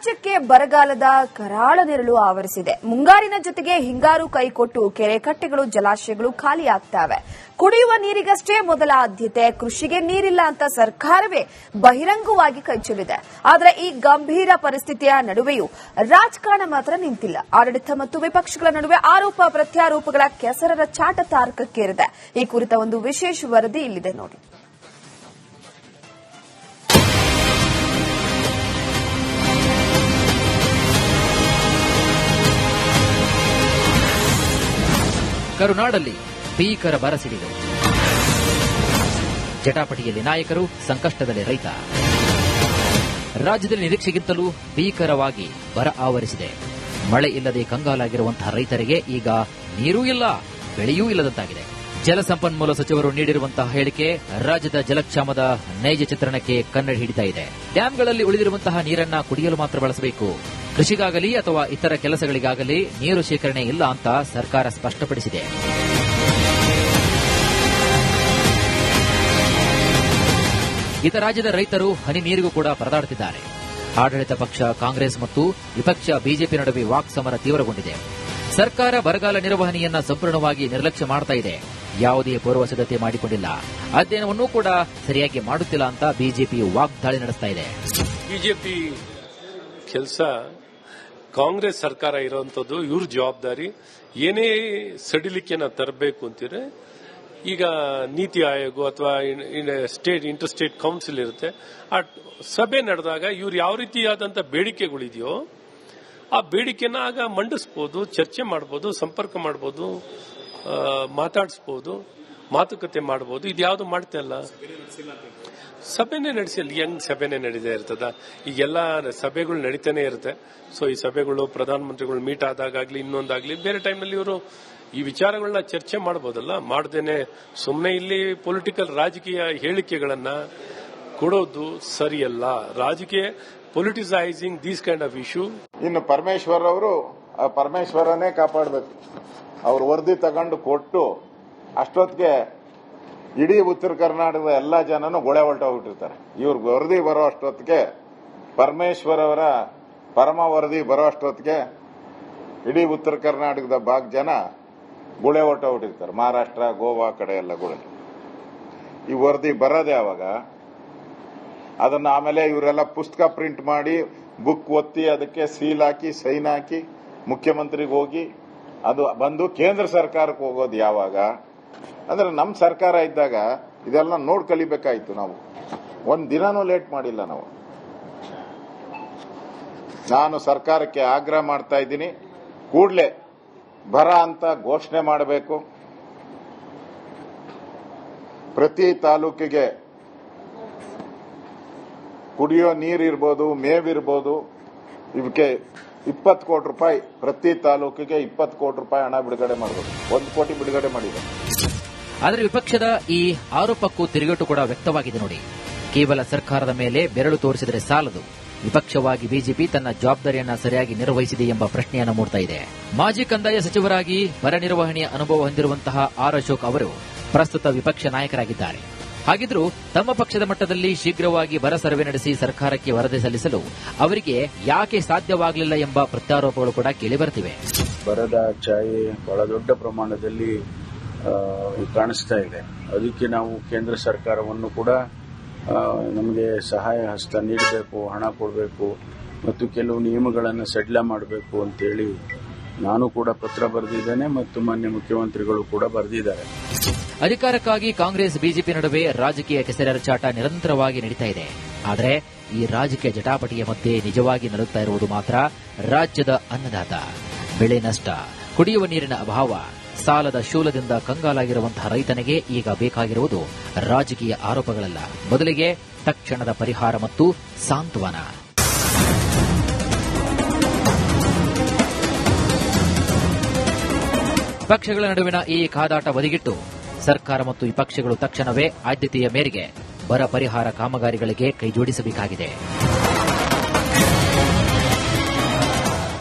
ರಾಜ್ಯಕ್ಕೆ ಬರಗಾಲದ ಕರಾಳ ನೆರಳು ಆವರಿಸಿದೆ. ಮುಂಗಾರಿನ ಜೊತೆಗೆ ಹಿಂಗಾರು ಕೈಕೊಟ್ಟು ಕೆರೆ ಕಟ್ಟೆಗಳು ಜಲಾಶಯಗಳು ಖಾಲಿಯಾಗ್ತವೆ. ಕುಡಿಯುವ ನೀರಿಗಷ್ಟೇ ಮೊದಲ ಆದ್ಯತೆ, ಕೃಷಿಗೆ ನೀರಿಲ್ಲ ಅಂತ ಸರ್ಕಾರವೇ ಬಹಿರಂಗವಾಗಿ ಕೈಚೆಲ್ಲಿದೆ. ಆದರೆ ಈ ಗಂಭೀರ ಪರಿಸ್ಥಿತಿಯ ನಡುವೆಯೂ ರಾಜಕಾರಣ ಮಾತ್ರ ನಿಂತಿಲ್ಲ. ಆಡಳಿತ ಮತ್ತು ವಿಪಕ್ಷಗಳ ನಡುವೆ ಆರೋಪ ಪ್ರತ್ಯಾರೋಪಗಳ ಕೆಸರರ ಚಾಟ ತಾರಕಕ್ಕೇರಿದೆ. ಈ ಕುರಿತ ಒಂದು ವಿಶೇಷ ವರದಿ ಇಲ್ಲಿದೆ ನೋಡಿ. ಕರುನಾಡಲ್ಲಿ ಭೀಕರ ಬರ ಸಿಡಿಲು, ಜಟಾಪಟಿಯಲ್ಲಿ ನಾಯಕರು, ಸಂಕಷ್ಟದಲ್ಲಿ ರೈತ. ರಾಜ್ಯದಲ್ಲಿ ನಿರೀಕ್ಷೆಗಿಂತಲೂ ಭೀಕರವಾಗಿ ಬರ ಆವರಿಸಿದೆ. ಮಳೆ ಇಲ್ಲದೆ ಕಂಗಾಲಾಗಿರುವಂತಹ ರೈತರಿಗೆ ಈಗ ನೀರೂ ಇಲ್ಲ, ಬೆಳೆಯೂ ಇಲ್ಲದಂತಾಗಿದೆ. ಜಲಸಂಪನ್ಮೂಲ ಸಚಿವರು ನೀಡಿರುವಂತಹ ಹೇಳಿಕೆ ರಾಜ್ಯದ ಜಲಕ್ಷಾಮದ ನೈಜ ಚಿತ್ರಣಕ್ಕೆ ಕನ್ನಡಿ ಹಿಡಿತಾ ಇದೆ. ಡ್ಯಾಂಗಳಲ್ಲಿ ಉಳಿದಿರುವಂತಹ ನೀರನ್ನ ಕುಡಿಯಲು ಮಾತ್ರ ಬಳಸಬೇಕು, ಕೃಷಿಗಾಗಲಿ ಅಥವಾ ಇತರ ಕೆಲಸಗಳಿಗಾಗಲಿ ನೀರು ಶೇಖರಣೆ ಇಲ್ಲ ಅಂತ ಸರ್ಕಾರ ಸ್ಪಷ್ಟಪಡಿಸಿದೆ. ಇತ ರಾಜ್ಯದ ರೈತರು ಹನಿ ನೀರಿಗೂ ಕೂಡ ಪರದಾಡುತ್ತಿದ್ದಾರೆ. ಆಡಳಿತ ಪಕ್ಷ ಕಾಂಗ್ರೆಸ್ ಮತ್ತು ವಿಪಕ್ಷ ಬಿಜೆಪಿ ನಡುವೆ ವಾಕ್ಸಮರ ತೀವ್ರಗೊಂಡಿದೆ. ಸರ್ಕಾರ ಬರಗಾಲ ನಿರ್ವಹಣೆಯನ್ನ ಸಂಪೂರ್ಣವಾಗಿ ನಿರ್ಲಕ್ಷ್ಯ ಮಾಡ್ತಾ ಇದೆ. ಯಾವುದೇ ಪೂರ್ವ ಸಿದ್ಧತೆ ಮಾಡಿಕೊಂಡಿಲ್ಲ, ಅಧ್ಯಯನವನ್ನೂ ಕೂಡ ಸರಿಯಾಗಿ ಮಾಡುತ್ತಿಲ್ಲ ಅಂತ ಬಿಜೆಪಿ ವಾಗ್ದಾಳಿ ನಡೆಸ್ತಾ ಇದೆ. ಬಿಜೆಪಿ ಕೆಲಸ, ಕಾಂಗ್ರೆಸ್ ಸರ್ಕಾರ ಇರುವಂತದ್ದು ಇವ್ರ ಜವಾಬ್ದಾರಿ. ಏನೇ ಸಡಿಲಿಕೆನ ತರಬೇಕು ಅಂತೀರೆ, ಈಗ ನೀತಿ ಆಯೋಗ ಅಥವಾ ಸ್ಟೇಟ್ ಇಂಟರ್ ಸ್ಟೇಟ್ ಕೌನ್ಸಿಲ್ ಇರುತ್ತೆ, ಆ ಸಭೆ ನಡೆದಾಗ ಇವ್ರು ಯಾವ ರೀತಿಯಾದಂಥ ಬೇಡಿಕೆಗಳಿದೆಯೋ ಆ ಬೇಡಿಕೆನ ಆಗ ಮಂಡಿಸ್ಬೋದು, ಚರ್ಚೆ ಮಾಡ್ಬೋದು, ಸಂಪರ್ಕ ಮಾಡ್ಬೋದು, ಮಾತಾಡಿಸ್ಬೋದು, ಮಾತುಕತೆ ಮಾಡ್ಬೋದು. ಇದ್ಯಾವುದು ಮಾಡ್ತಾ ಇಲ್ಲ. ಸಭೆನೇ ನಡೆಸಿಲ್ಲ. ಹೆಂಗ್ ಸಭೆನೇ ನಡೀತಾ ಇರ್ತದ? ಈಗೆಲ್ಲ ಸಭೆಗಳು ನಡೀತಾನೆ ಇರುತ್ತೆ. ಸೊ ಈ ಸಭೆಗಳು ಪ್ರಧಾನಮಂತ್ರಿಗಳು ಮೀಟ್ ಆದಾಗಲಿ ಇನ್ನೊಂದಾಗ್ಲಿ ಬೇರೆ ಟೈಮ್ನಲ್ಲಿ ಇವರು ಈ ವಿಚಾರಗಳನ್ನ ಚರ್ಚೆ ಮಾಡಬಹುದಲ್ಲ. ಮಾಡದೇನೆ ಸುಮ್ಮನೆ ಇಲ್ಲಿ ರಾಜಕೀಯ ಹೇಳಿಕೆಗಳನ್ನ ಕೊಡೋದು ಸರಿಯಲ್ಲ. ರಾಜಕೀಯ ಪೊಲಿಟಿಸೈಸಿಂಗ್ ದೀಸ್ ಕೈಂಡ್ ಆಫ್ ಇಶ್ಯೂ. ಇನ್ನು ಪರಮೇಶ್ವರ್ ಅವರು ಪರಮೇಶ್ವರನೇ ಕಾಪಾಡಬೇಕು. ಅವ್ರು ವರದಿ ತಗೊಂಡು ಕೊಟ್ಟು ಅಷ್ಟೊತ್ತಿಗೆ ಇಡೀ ಉತ್ತರ ಕರ್ನಾಟಕದ ಎಲ್ಲಾ ಜನನು ಗೊಳೆ ಹೊರಟೋಗ್ಬಿಟ್ಟಿರ್ತಾರೆ. ಇವ್ರಿಗೆ ವರದಿ ಬರೋ ಅಷ್ಟೊತ್ತಿಗೆ, ಪರಮೇಶ್ವರ್ ಅವರ ಪರಮ ವರದಿ ಬರೋ ಅಷ್ಟೊತ್ತಿಗೆ ಇಡೀ ಉತ್ತರ ಕರ್ನಾಟಕದ ಜನ ಗುಳೆ ಹೊರಟೋಗ್ಬಿಟ್ಟಿರ್ತಾರೆ. ಮಹಾರಾಷ್ಟ್ರ, ಗೋವಾ ಕಡೆ ಎಲ್ಲ ಗುಳೆ. ಈ ವರದಿ ಬರೋದೇ ಅವಾಗ. ಅದನ್ನ ಆಮೇಲೆ ಇವರೆಲ್ಲ ಪುಸ್ತಕ ಪ್ರಿಂಟ್ ಮಾಡಿ ಬುಕ್ ಒತ್ತಿ ಅದಕ್ಕೆ ಸೀಲ್ ಹಾಕಿ ಸೈನ್ ಹಾಕಿ ಮುಖ್ಯಮಂತ್ರಿಗೆ ಹೋಗಿ ಅದು ಬಂದು ಕೇಂದ್ರ ಸರ್ಕಾರಕ್ಕೆ ಹೋಗೋದು ಯಾವಾಗ? ಅಂದ್ರೆ ನಮ್ಮ ಸರ್ಕಾರ ಇದ್ದಾಗ ಇದೆಲ್ಲ ನೋಡ್ ಕಲಿಬೇಕಾಯ್ತು. ನಾವು ಒಂದ್ ದಿನಾನೂ ಲೇಟ್ ಮಾಡಿಲ್ಲ. ನಾನು ಸರ್ಕಾರಕ್ಕೆ ಆಗ್ರಹ ಮಾಡ್ತಾ ಇದ್ದೀನಿ, ಕೂಡಲೇ ಬರ ಅಂತ ಘೋಷಣೆ ಮಾಡಬೇಕು. ಪ್ರತಿ ತಾಲೂಕಿಗೆ ಕುಡಿಯೋ ನೀರಿರ್ಬೋದು, ಮೇವಿರ್ಬೋದು, ಇವಕ್ಕೆ 20 ಕೋಟಿ ರೂಪಾಯಿ, ಪ್ರತಿ ತಾಲೂಕಿಗೆ 20 ಕೋಟಿ ರೂಪಾಯಿ ಹಣ ಬಿಡುಗಡೆ ಮಾಡಬೇಕು. 1 ಕೋಟಿ ಬಿಡುಗಡೆ ಮಾಡಿದೆ. ಆದರೆ ವಿಪಕ್ಷದ ಈ ಆರೋಪಕ್ಕೂ ತಿರುಗೇಟು ಕೂಡ ವ್ಯಕ್ತವಾಗಿದೆ ನೋಡಿ. ಕೇವಲ ಸರ್ಕಾರದ ಮೇಲೆ ಬೆರಳು ತೋರಿಸಿದರೆ ಸಾಲದು, ವಿಪಕ್ಷವಾಗಿ ಬಿಜೆಪಿ ತನ್ನ ಜವಾಬ್ದಾರಿಯನ್ನ ಸರಿಯಾಗಿ ನಿರ್ವಹಿಸಿದೆ ಎಂಬ ಪ್ರಶ್ನೆಯನ್ನು ಮೂಡ್ತಾ ಇದೆ. ಮಾಜಿ ಕಂದಾಯ ಸಚಿವರಾಗಿ ಬರ ನಿರ್ವಹಣೆಯ ಅನುಭವ ಹೊಂದಿರುವಂತಹ ಆರ್ ಅಶೋಕ್ ಅವರು ಪ್ರಸ್ತುತ ವಿಪಕ್ಷ ನಾಯಕರಾಗಿದ್ದಾರೆ. ಹಾಗಿದ್ರೂ ತಮ್ಮ ಪಕ್ಷದ ಮಟ್ಟದಲ್ಲಿ ಶೀಘ್ರವಾಗಿ ಬರ ಸರ್ವೆ ನಡೆಸಿ ಸರ್ಕಾರಕ್ಕೆ ವರದಿ ಸಲ್ಲಿಸಲು ಅವರಿಗೆ ಯಾಕೆ ಸಾಧ್ಯವಾಗಲಿಲ್ಲ ಎಂಬ ಪ್ರತ್ಯಾರೋಪಗಳು ಕೂಡ ಕೇಳಿಬರುತ್ತಿವೆ. ಬರದ ಛಾಯೆ ಬಹಳ ದೊಡ್ಡ ಪ್ರಮಾಣದಲ್ಲಿ ಕಾಣಿಸ್ತಾ ಇದೆ. ಅದಕ್ಕೆ ನಾವು ಕೇಂದ್ರ ಸರ್ಕಾರವನ್ನು ಕೂಡ ನಮಗೆ ಸಹಾಯ ಹಸ್ತ ನೀಡಬೇಕು, ಹಣ ಕೊಡಬೇಕು ಮತ್ತು ಕೆಲವು ನಿಯಮಗಳನ್ನು ಸಡಿಲ ಮಾಡಬೇಕು ಅಂತೇಳಿ ನಾನು ಕೂಡ ಪತ್ರ ಬರೆದಿದ್ದೇನೆ ಮತ್ತು ಮಾನ್ಯ ಮುಖ್ಯಮಂತ್ರಿಗಳು ಕೂಡ ಬರೆದಿದ್ದಾರೆ. ಅಧಿಕಾರಕ್ಕಾಗಿ ಕಾಂಗ್ರೆಸ್ ಬಿಜೆಪಿ ನಡುವೆ ರಾಜಕೀಯ ಕೆಸರೆರಚಾಟ ನಿರಂತರವಾಗಿ ನಡೀತಾ ಇದೆ. ಆದರೆ ಈ ರಾಜಕೀಯ ಜಟಾಪಟಿಯ ಮಧ್ಯೆ ನಿಜವಾಗಿ ನಡುತ್ತಾ ಇರುವುದು ಮಾತ್ರ ರಾಜ್ಯದ ಅನ್ನದಾತ. ಬೆಳೆ ನಷ್ಟ, ಕುಡಿಯುವ ನೀರಿನ ಅಭಾವ, ಸಾಲದ ಶೂಲದಿಂದ ಕಂಗಾಲಾಗಿರುವಂತಹ ರೈತನಿಗೆ ಈಗ ಬೇಕಾಗಿರುವುದು ರಾಜಕೀಯ ಆರೋಪಗಳಲ್ಲ, ಬದಲಿಗೆ ತಕ್ಷಣದ ಪರಿಹಾರ ಮತ್ತು ಸಾಂತ್ವನ. ಪಕ್ಷಗಳ ನಡುವಿನ ಈ ಕಾದಾಟ ಬದಿಗಿಟ್ಟು ಸರ್ಕಾರ ಮತ್ತು ವಿಪಕ್ಷಗಳು ತಕ್ಷಣವೇ ಆದ್ಯತೆಯ ಮೇರೆಗೆ ಬರ ಪರಿಹಾರ ಕಾಮಗಾರಿಗಳಿಗೆ ಕೈಜೋಡಿಸಬೇಕಾಗಿದೆ.